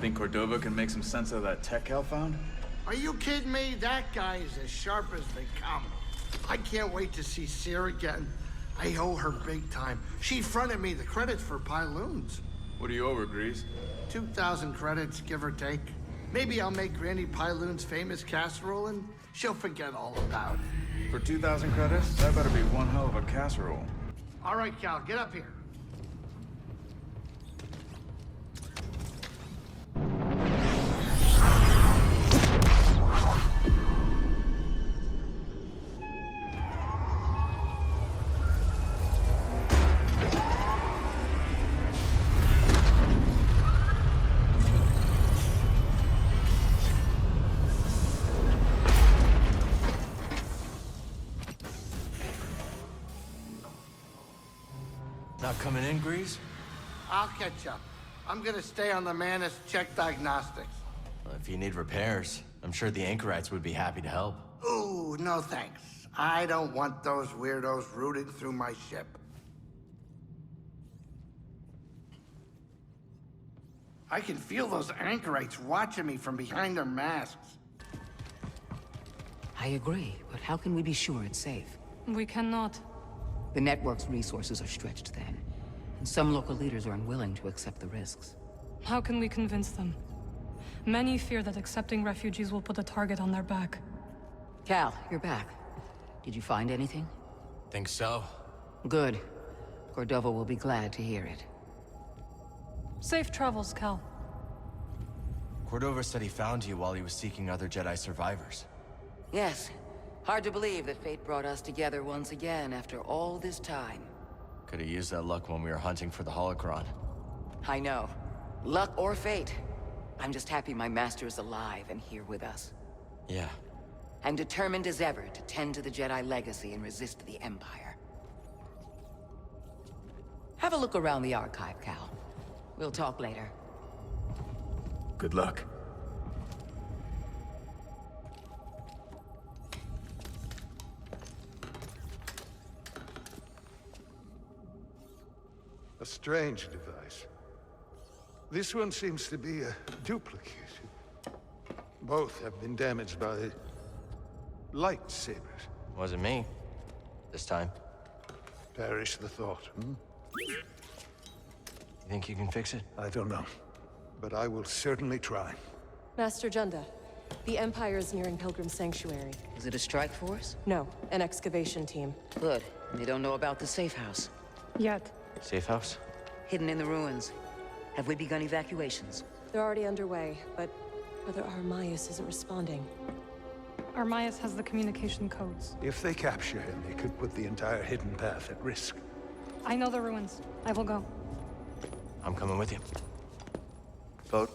Think Cordova can make some sense of that tech Cal found? Are you kidding me? That guy is as sharp as they come. I can't wait to see Seer again. I owe her big time. She fronted me the credits for Pyloons. What do you owe her, Grease? 2,000 credits, give or take. Maybe I'll make Granny Pyloon's famous casserole and she'll forget all about it. For 2,000 credits? That better be one hell of a casserole. All right, Cal, get up here. Not coming in, Grease? I'll catch up. I'm gonna stay on the Manus, check diagnostics. Well, if you need repairs, I'm sure the anchorites would be happy to help. Ooh, no thanks. I don't want those weirdos rooting through my ship. I can feel those anchorites watching me from behind their masks. I agree, but how can we be sure it's safe? We cannot. The network's resources are stretched thin, and some local leaders are unwilling to accept the risks. How can we convince them? Many fear that accepting refugees will put a target on their back. Cal, you're back. Did you find anything? Think so? Good. Cordova will be glad to hear it. Safe travels, Cal. Cordova said he found you while he was seeking other Jedi survivors. Yes. Hard to believe that fate brought us together once again after all this time. Could have used that luck when we were hunting for the holocron. I know. Luck or fate. I'm just happy my master is alive and here with us. Yeah. I'm determined as ever to tend to the Jedi legacy and resist the Empire. Have a look around the archive, Cal. We'll talk later. Good luck. A strange device. This one seems to be a duplicate. Both have been damaged by lightsabers. Wasn't me. This time. Perish the thought, You think you can fix it? I don't know. But I will certainly try. Master Junda, the Empire is nearing Pilgrim Sanctuary. Is it a strike force? No, an excavation team. Good. They don't know about the safe house. Yet. Safe house? Hidden in the ruins. Have we begun evacuations? They're already underway, but Brother Armias isn't responding. Armias has the communication codes. If they capture him, they could put the entire hidden path at risk. I know the ruins. I will go. I'm coming with you. Vote.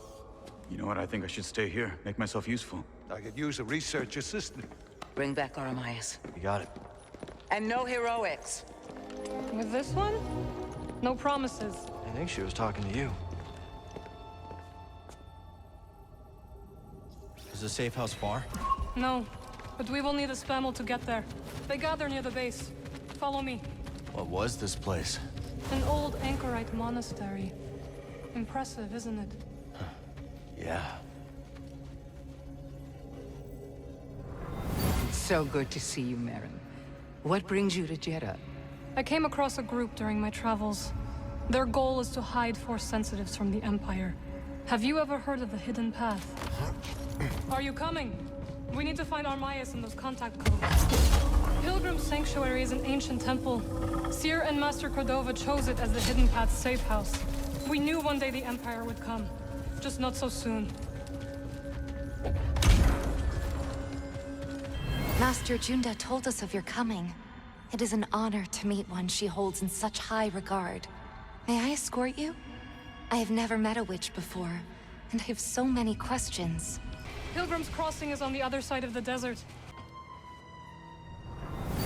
You know what? I think I should stay here. Make myself useful. I could use a research assistant. Bring back Armias. You got it. And no heroics. With this one? No promises. I think she was talking to you. Is the safe house far? No, but we will need a spammel to get there. They gather near the base. Follow me. What was this place? An old anchorite monastery. Impressive, isn't it? Yeah. It's so good to see you, Merrin. What brings you to Jeddah? I came across a group during my travels. Their goal is to hide Force sensitives from the Empire. Have you ever heard of the Hidden Path? Are you coming? We need to find Armias and those contact codes. Pilgrim Sanctuary is an ancient temple. Seer and Master Cordova chose it as the Hidden Path's safe house. We knew one day the Empire would come. Just not so soon. Master Junda told us of your coming. It is an honor to meet one she holds in such high regard. May I escort you? I have never met a witch before, and I have so many questions. Pilgrim's Crossing is on the other side of the desert.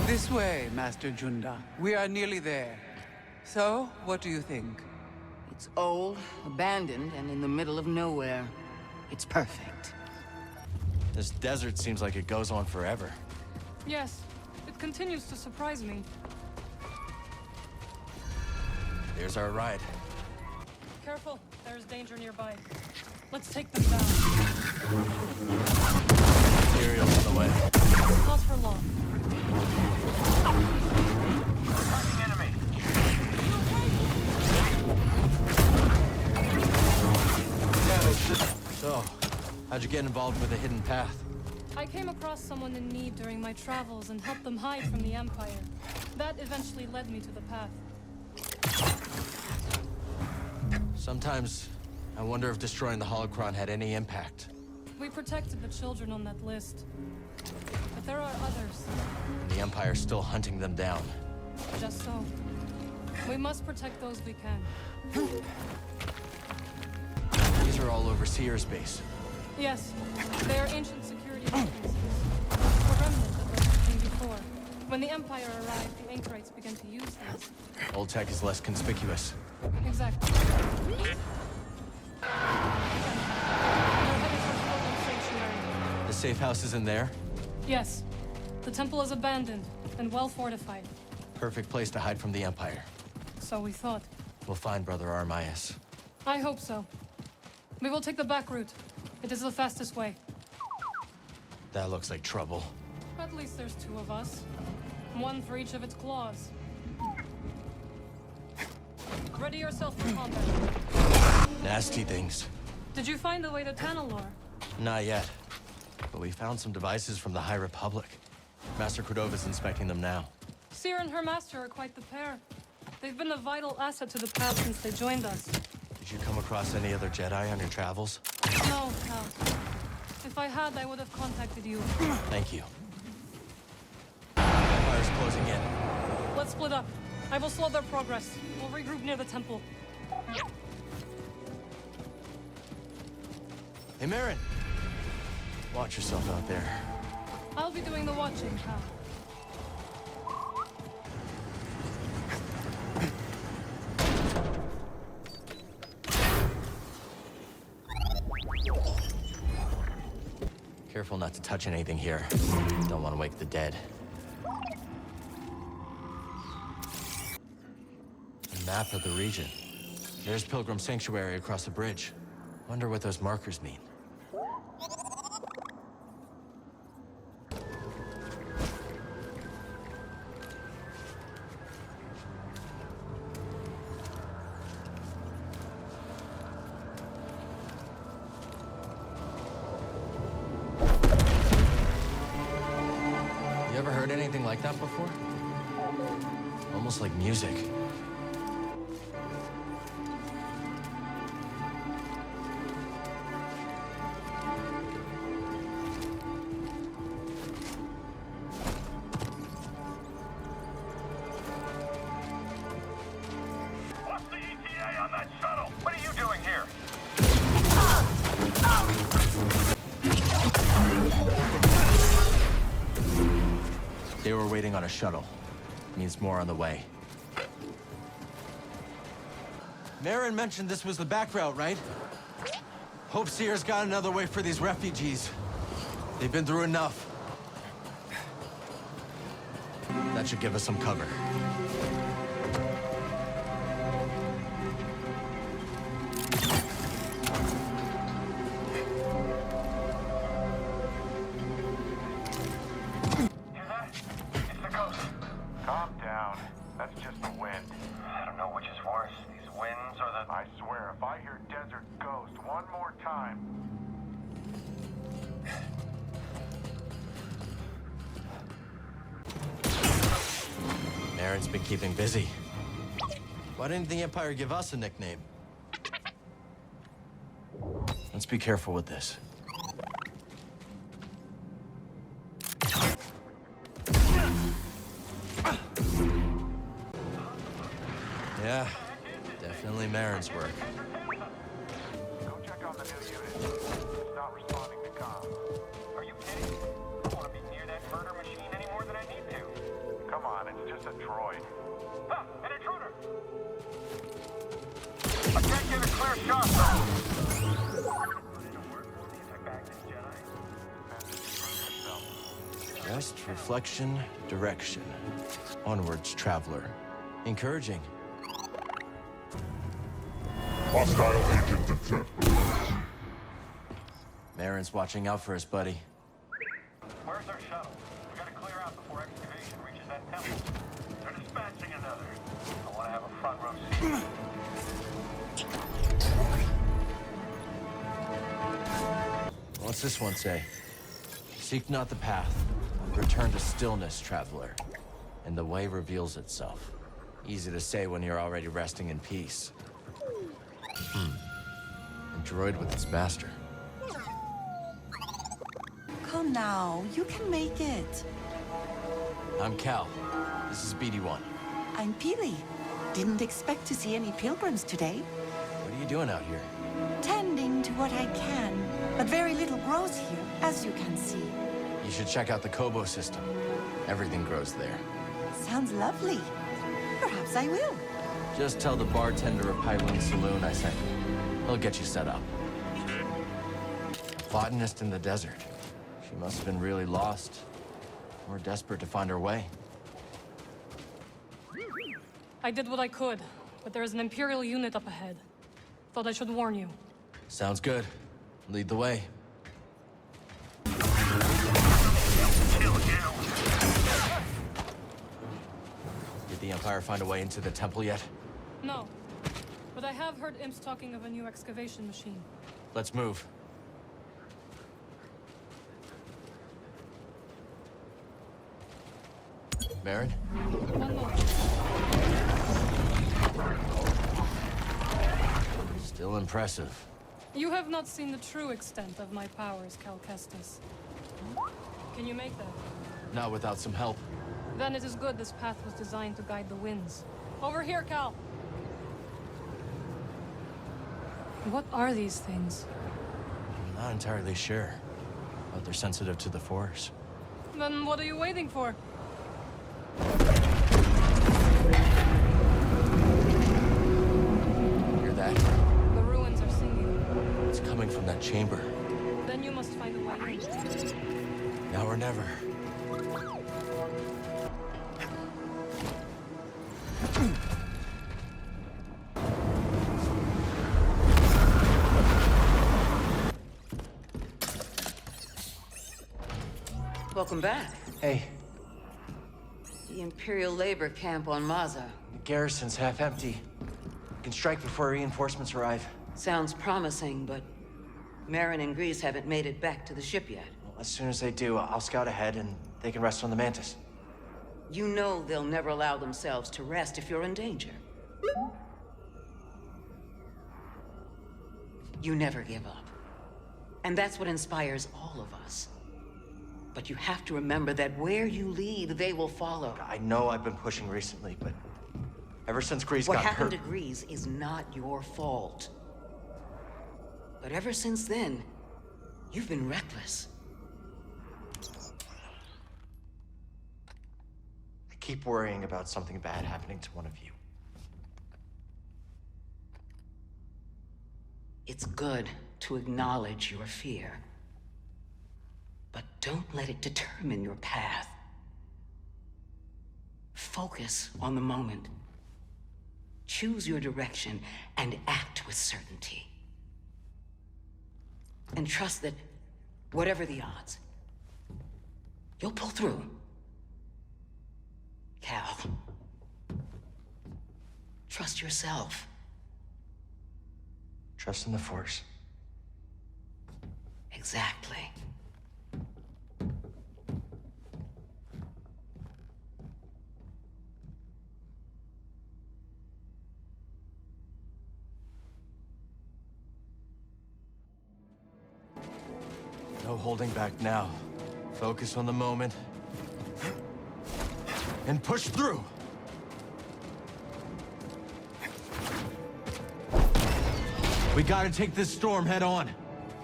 This way, Master Junda. We are nearly there. So, what do you think? It's old, abandoned, and in the middle of nowhere. It's perfect. This desert seems like it goes on forever. Yes, it continues to surprise me. Here's our ride. Careful, there's danger nearby. Let's take them down. Materials on the way. Not for long. So, how'd you get involved with the hidden path? I came across someone in need during my travels and helped them hide from the Empire. That eventually led me to the path. Sometimes, I wonder if destroying the holocron had any impact. We protected the children on that list. But there are others. And the Empire's still hunting them down. Just so. We must protect those we can. These are all over Seer's base. Yes, they are ancient security entrances. A remnant of those came before. When the Empire arrived, the Anchorites began to use these. Old tech is less conspicuous. Exactly. The safe house is in there? Yes. The temple is abandoned and well fortified. Perfect place to hide from the Empire. So we thought. We'll find Brother Armias. I hope so. We will take the back route. It is the fastest way. That looks like trouble. At least there's two of us. One for each of its claws. Ready yourself for combat. Nasty things. Did you find the way to Tanalor? Not yet. But we found some devices from the High Republic. Master Cordova's inspecting them now. Seer and her master are quite the pair. They've been a vital asset to the path since they joined us. Did you come across any other Jedi on your travels? No. If I had, I would have contacted you. Thank you. Empire's closing in. Let's split up. I will slow their progress. We'll regroup near the temple. Hey, Marin! Watch yourself out there. I'll be doing the watching, Cal. Careful not to touch anything here. Don't want to wake the dead. A map of the region. There's Pilgrim Sanctuary across the bridge. Wonder what those markers mean. You ever heard anything like that before? Almost like music. What's the ETA on that shuttle? What are you doing here? They were waiting on a shuttle. Means more on the way. Marin mentioned this was the back route, right? Hope Seer's got another way for these refugees. They've been through enough. That should give us some cover. Hear that? It's the coast. Calm down. That's just the wind. I don't know which is worse, these winds or the... I swear, if I hear Desert Ghost one more time... Marin's been keeping busy. Why didn't the Empire give us a nickname? Let's be careful with this. Yeah, definitely Marin's work. Go check on the new unit. It's not responding to comm. Are you kidding? I don't want to be near that murder machine any more than I need to. Come on, it's just a droid. Huh, an intruder! I can't get a clear shot, though. Rest, reflection, direction. Onwards, traveler. Encouraging. Hostile agent detected. Marin's watching out for us, buddy. Where's our shuttle? We gotta clear out before excavation reaches that temple. They're dispatching another. I wanna have a front row seat. What's this one say? Seek not the path. Return to stillness, traveler. And the way reveals itself. Easy to say when you're already resting in peace. A droid with its master. Come now, you can make it. I'm Cal. This is BD1. I'm Peely. Didn't expect to see any pilgrims today. What are you doing out here? Tending to what I can, but very little grows here, as you can see. You should check out the Kobo system. Everything grows there. Sounds lovely. Perhaps I will. Just tell the bartender at Pylon Saloon I sent you. He'll get you set up. A botanist in the desert. She must have been really lost. Or desperate to find her way. I did what I could, but there is an Imperial unit up ahead. Thought I should warn you. Sounds good. Lead the way. Did the Empire find a way into the temple yet? No. But I have heard imps talking of a new excavation machine. Let's move. Baron? One moment. Still impressive. You have not seen the true extent of my powers, Cal Kestis. Can you make that? Not without some help. Then it is good this path was designed to guide the winds. Over here, Cal! What are these things? I'm not entirely sure, but they're sensitive to the Force. Then what are you waiting for? Hear that? The ruins are singing. It's coming from that chamber. Then you must find a way in. Now or never. Welcome back. Hey, The Imperial labor camp on Maza. the garrison's half empty. We can strike before reinforcements arrive. Sounds promising, but Marin and Grease haven't made it back to the ship yet. Well, as soon as they do, I'll scout ahead and they can rest on the Mantis. You know they'll never allow themselves to rest if you're in danger. You never give up. And that's what inspires all of us. But you have to remember that where you lead, they will follow. I know I've been pushing recently, but ever since Grease What got happened hurt... to Grease is not your fault. But ever since then, you've been reckless. I keep worrying about something bad happening to one of you. It's good to acknowledge your fear. But don't let it determine your path. Focus on the moment. Choose your direction and act with certainty. And trust that, whatever the odds, you'll pull through. Cal, trust yourself. Trust in the Force. Exactly. No holding back now. Focus on the moment. And push through! We gotta take this storm head on.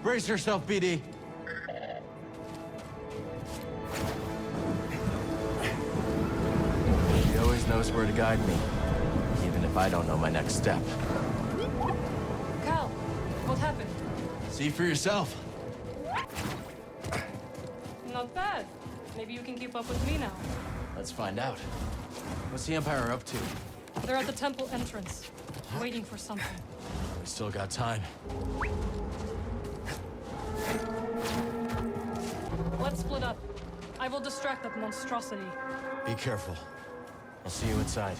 Brace yourself, BD. She always knows where to guide me, even if I don't know my next step. Cal, what happened? See for yourself. Not bad. Maybe you can keep up with me now. Let's find out. What's the Empire up to? They're at the temple entrance, waiting for something. We still got time. Let's split up. I will distract that monstrosity. Be careful. I'll see you inside.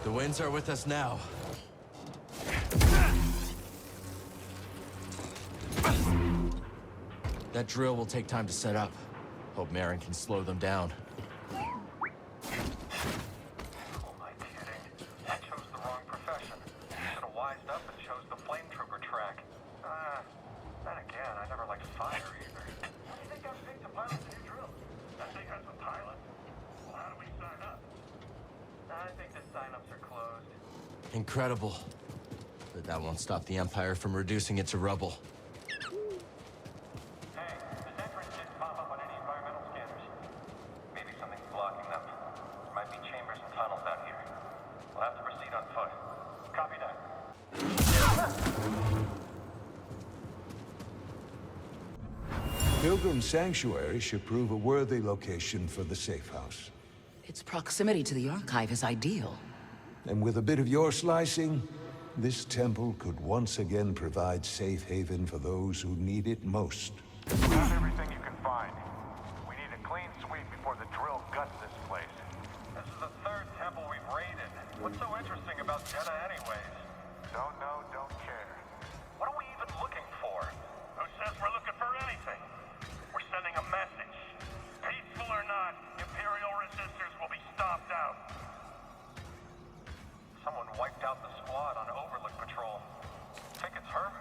The winds are with us now. That drill will take time to set up. Hope Marin can slow them down. Oh, my kidding. I chose the wrong profession. Should have wised up and chose the flame trooper track. Then again, I never liked fire either. How do you think I'm picked to pilot the new drill? That thing has a pilot? Well, how do we sign up? I think the sign-ups are closed. Incredible. But that won't stop the Empire from reducing it to rubble. Hey, this entrance didn't pop up on any environmental scanners. Maybe something's blocking them. There might be chambers and tunnels out here. We'll have to proceed on foot. Copy that. Pilgrim Sanctuary should prove a worthy location for the safe house. Its proximity to the archive is ideal. And with a bit of your slicing, this temple could once again provide safe haven for those who need it most. Grab everything you can find. We need a clean sweep before the drill guts this place. This is the third temple we've raided. What's so interesting about JEDI anyways? Don't know, don't care. What are we even looking for? Who says we're looking for anything? We're sending a message. Peaceful or not, Imperial resistors will be stomped out. Someone wiped out the squad on Overlook Patrol. Think it's her?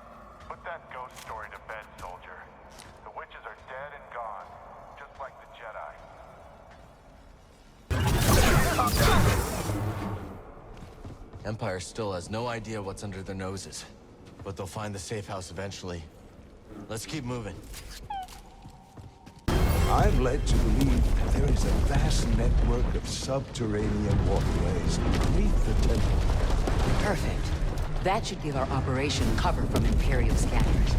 Put that ghost story to bed, soldier. The witches are dead and gone, just like the Jedi. Empire still has no idea what's under their noses. But they'll find the safe house eventually. Let's keep moving. I'm led to believe there is a vast network of subterranean waterways beneath the temple. Perfect. That should give our operation cover from Imperial scanners.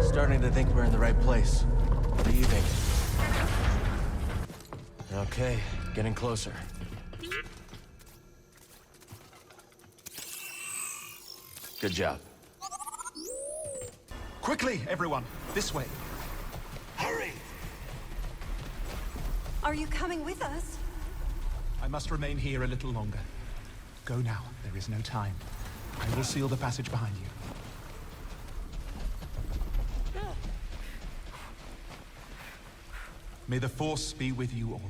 Starting to think we're in the right place. What do you think? Okay, getting closer. Good job. Quickly, everyone! This way. Hurry! Are you coming with us? I must remain here a little longer. Go now. There is no time. I will seal the passage behind you. May the Force be with you all.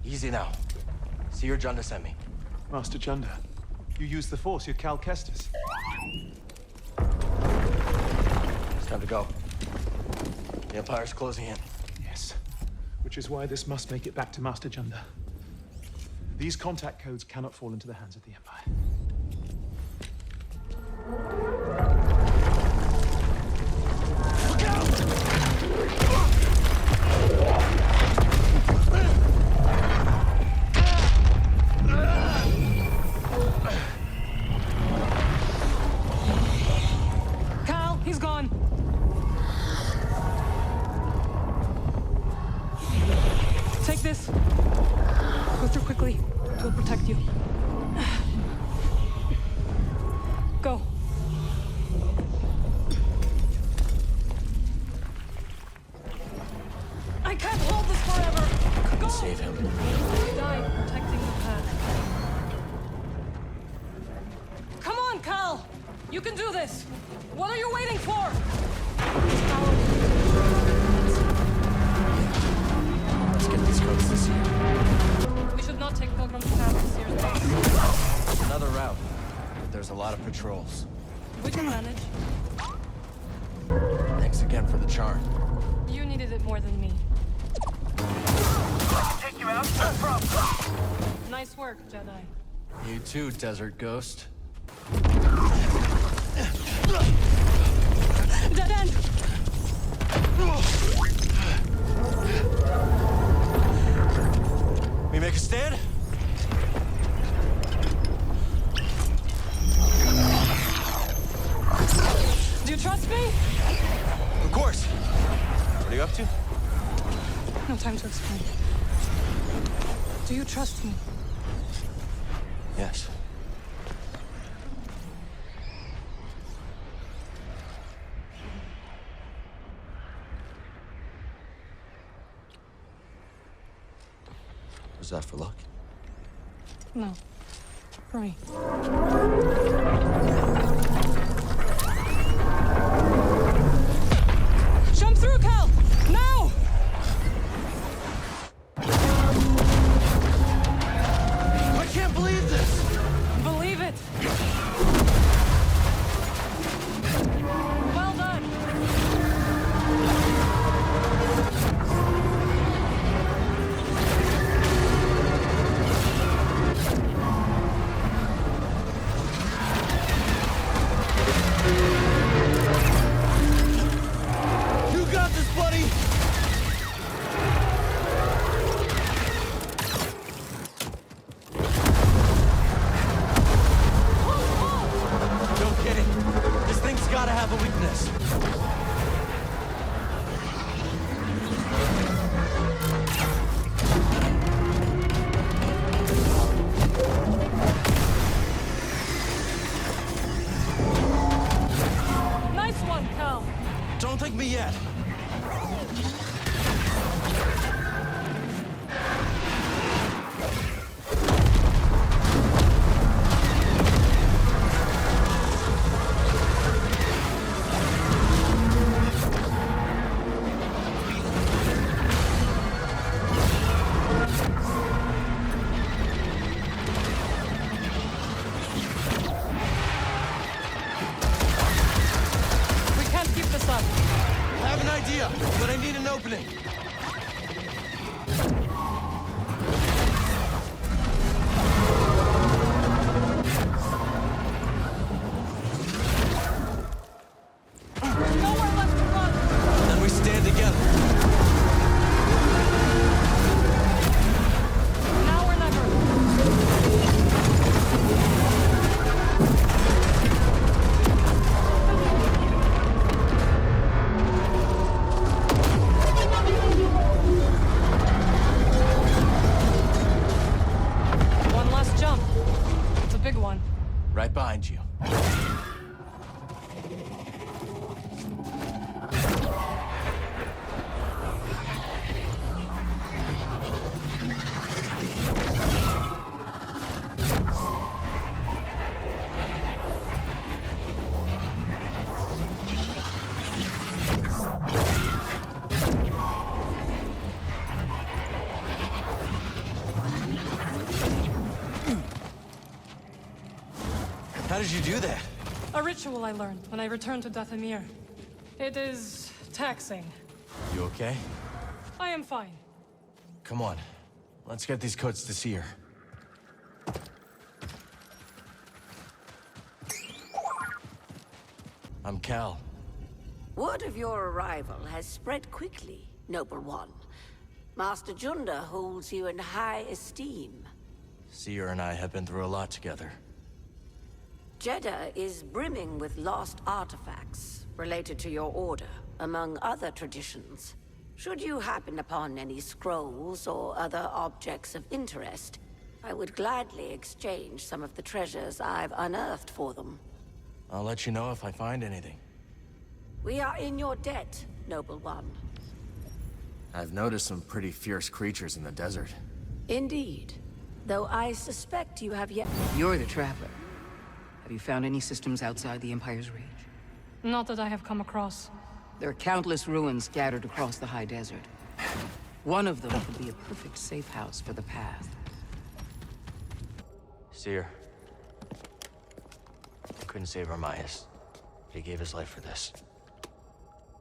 Easy now. See your Junda sent me. Master Junda, you use the Force, you're Cal Kestis. It's time to go. The Empire's closing in. Yes, which is why this must make it back to Master Junda. These contact codes cannot fall into the hands of the Empire. Look out! Cal, he's gone. Take this. Go through quickly. It will protect you. Go. I can't hold this forever. Couldn't Go. save him. You died protecting the path. Come on, Cal. You can do this. What are you waiting for? Let's get these codes this year. We should not take Pilgrim's Path seriously. It's another route. But there's a lot of patrols. We can manage. Thanks again for the charm. You needed it more than me. Take you out? No problem. Nice work, Jedi. You too, Desert Ghost. Dead end! trust me? Of course. What are you up to? No time to explain. Do you trust me? Yes. Was that for luck? No. For me. Jump through, Cal! Now! I can't believe this! Believe it! Well done! You got this, buddy! No kidding. This thing's gotta have a weakness. Nice one, Cal! Don't thank me yet. We can't keep this up. I have an idea, but I need an opening. Nowhere left to run! Then we stand together. Now or never. One last jump. It's a big one. Right behind you. How did you do that? A ritual I learned when I returned to Dathomir. It is taxing. You okay? I am fine. Come on. Let's get these codes to Seer. I'm Cal. Word of your arrival has spread quickly, Noble One. Master Junda holds you in high esteem. Seer and I have been through a lot together. JEDI is brimming with lost artifacts related to your order, among other traditions. Should you happen upon any scrolls or other objects of interest, I would gladly exchange some of the treasures I've unearthed for them. I'll let you know if I find anything. We are in your debt, Noble One. I've noticed some pretty fierce creatures in the desert. Indeed. Though I suspect you have yet... You're the traveler. Have you found any systems outside the Empire's reach? Not that I have come across. There are countless ruins scattered across the high desert. One of them could be a perfect safe house for the path. Seer. I couldn't save Armias. He gave his life for this.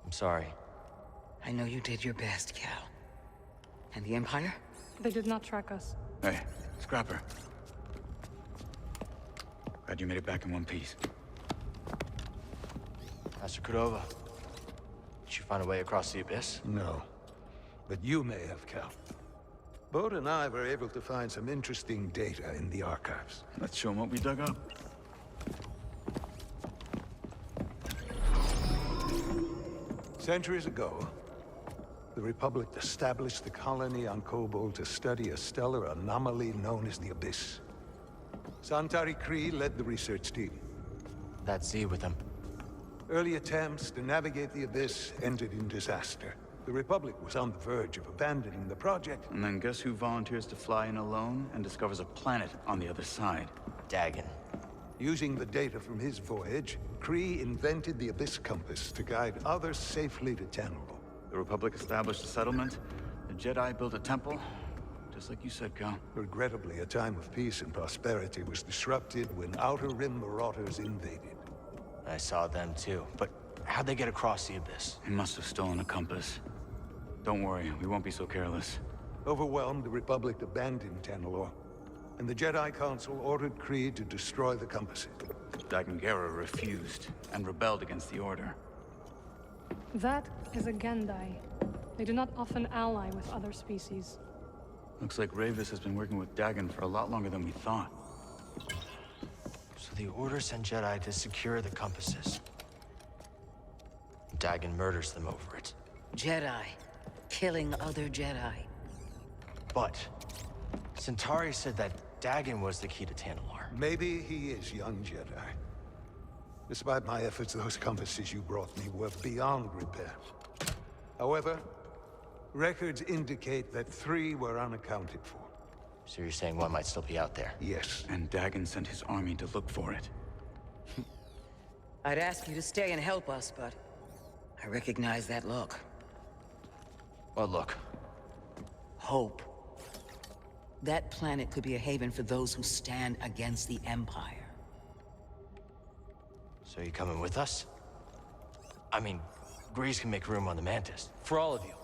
I'm sorry. I know you did your best, Cal. And the Empire? They did not track us. Hey, Scrapper. Glad you made it back in one piece. Master Cordova. Did you find a way across the abyss? No. But you may have, Cal. Bode and I were able to find some interesting data in the archives. Let's show them what we dug up. Centuries ago, the Republic established the colony on Kobol to study a stellar anomaly known as the Abyss. Santari Khri led the research team. That Z with him. Early attempts to navigate the Abyss ended in disaster. The Republic was on the verge of abandoning the project. And then guess who volunteers to fly in alone and discovers a planet on the other side? Dagon. Using the data from his voyage, Khri invented the Abyss Compass to guide others safely to Tanalorr. The Republic established a settlement. The Jedi built a temple. Just like you said, Cal. Regrettably, a time of peace and prosperity was disrupted when Outer Rim marauders invaded. I saw them too, but how'd they get across the Abyss? They must have stolen a compass. Don't worry, we won't be so careless. Overwhelmed, the Republic abandoned Tanalorr, and the Jedi Council ordered Khri to destroy the compasses. Dagon Gera refused, and rebelled against the Order. That is a Gendai. They do not often ally with other species. Looks like Ravis has been working with Dagon for a lot longer than we thought. So the Order sent Jedi to secure the compasses. Dagon murders them over it. Jedi. Killing other Jedi. But Centauri said that Dagon was the key to Tanalorr. Maybe he is, young Jedi. Despite my efforts, those compasses you brought me were beyond repair. However, records indicate that 3 were unaccounted for. So you're saying one might still be out there? Yes. And Dagon sent his army to look for it. I'd ask you to stay and help us, but I recognize that look. What look? Hope. That planet could be a haven for those who stand against the Empire. So you coming with us? I mean, Grease can make room on the Mantis. For all of you.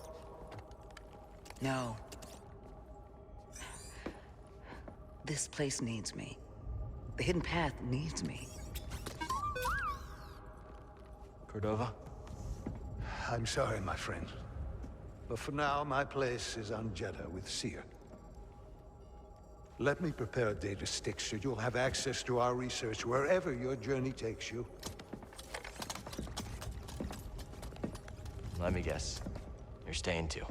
No. This place needs me. The Hidden Path needs me. Cordova? I'm sorry, my friend. But for now, my place is on Jeddah with Seer. Let me prepare a data stick so you'll have access to our research wherever your journey takes you. Let me guess. You're staying too.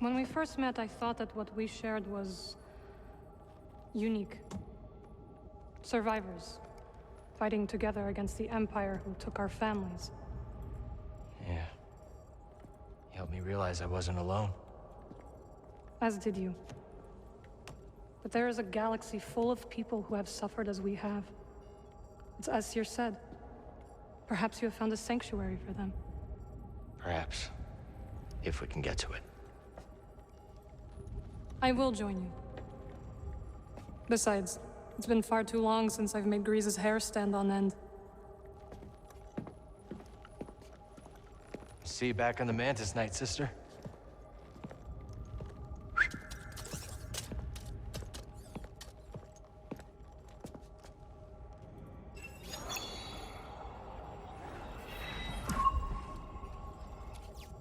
When we first met, I thought that what we shared was unique. Survivors, fighting together against the Empire who took our families. Yeah. You helped me realize I wasn't alone. As did you. But there is a galaxy full of people who have suffered as we have. It's as Seer said. Perhaps you have found a sanctuary for them. Perhaps. If we can get to it. I will join you. Besides, it's been far too long since I've made Grease's hair stand on end. See you back on the Mantis night, sister.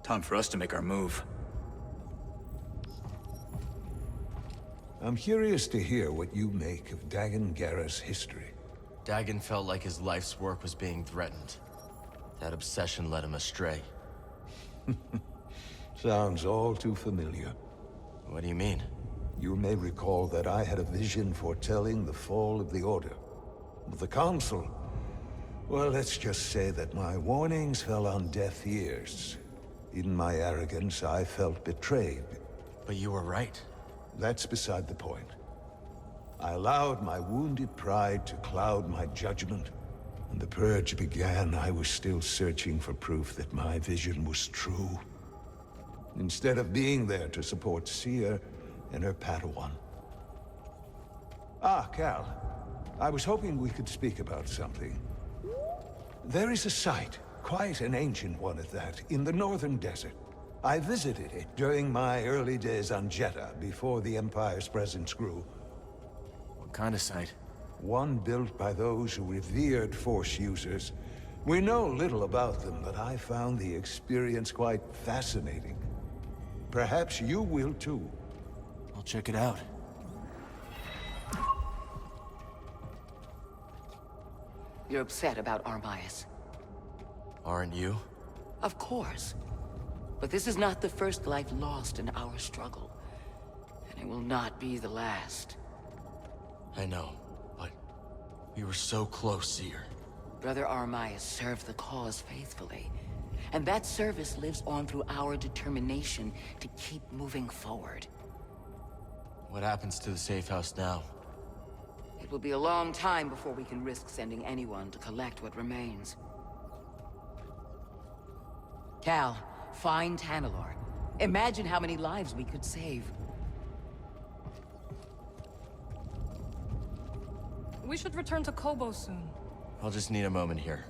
Time for us to make our move. I'm curious to hear what you make of Dagon Gera's history. Dagon felt like his life's work was being threatened. That obsession led him astray. Sounds all too familiar. What do you mean? You may recall that I had a vision foretelling the fall of the Order. But the Council... well, let's just say that my warnings fell on deaf ears. In my arrogance, I felt betrayed. But you were right. That's beside the point. I allowed my wounded pride to cloud my judgment. When the Purge began, I was still searching for proof that my vision was true. Instead of being there to support Seer and her Padawan. Ah, Cal. I was hoping we could speak about something. There is a site, quite an ancient one at that, in the northern desert. I visited it during my early days on Jeddah, before the Empire's presence grew. What kind of site? One built by those who revered Force users. We know little about them, but I found the experience quite fascinating. Perhaps you will too. I'll check it out. You're upset about Armias. Aren't you? Of course. But this is not the first life lost in our struggle. And it will not be the last. I know, but we were so close, Seer. Brother Armias served the cause faithfully. And that service lives on through our determination to keep moving forward. What happens to the safe house now? It will be a long time before we can risk sending anyone to collect what remains. Cal, find Tanalor. Imagine how many lives we could save. We should return to Kobo soon. I'll just need a moment here.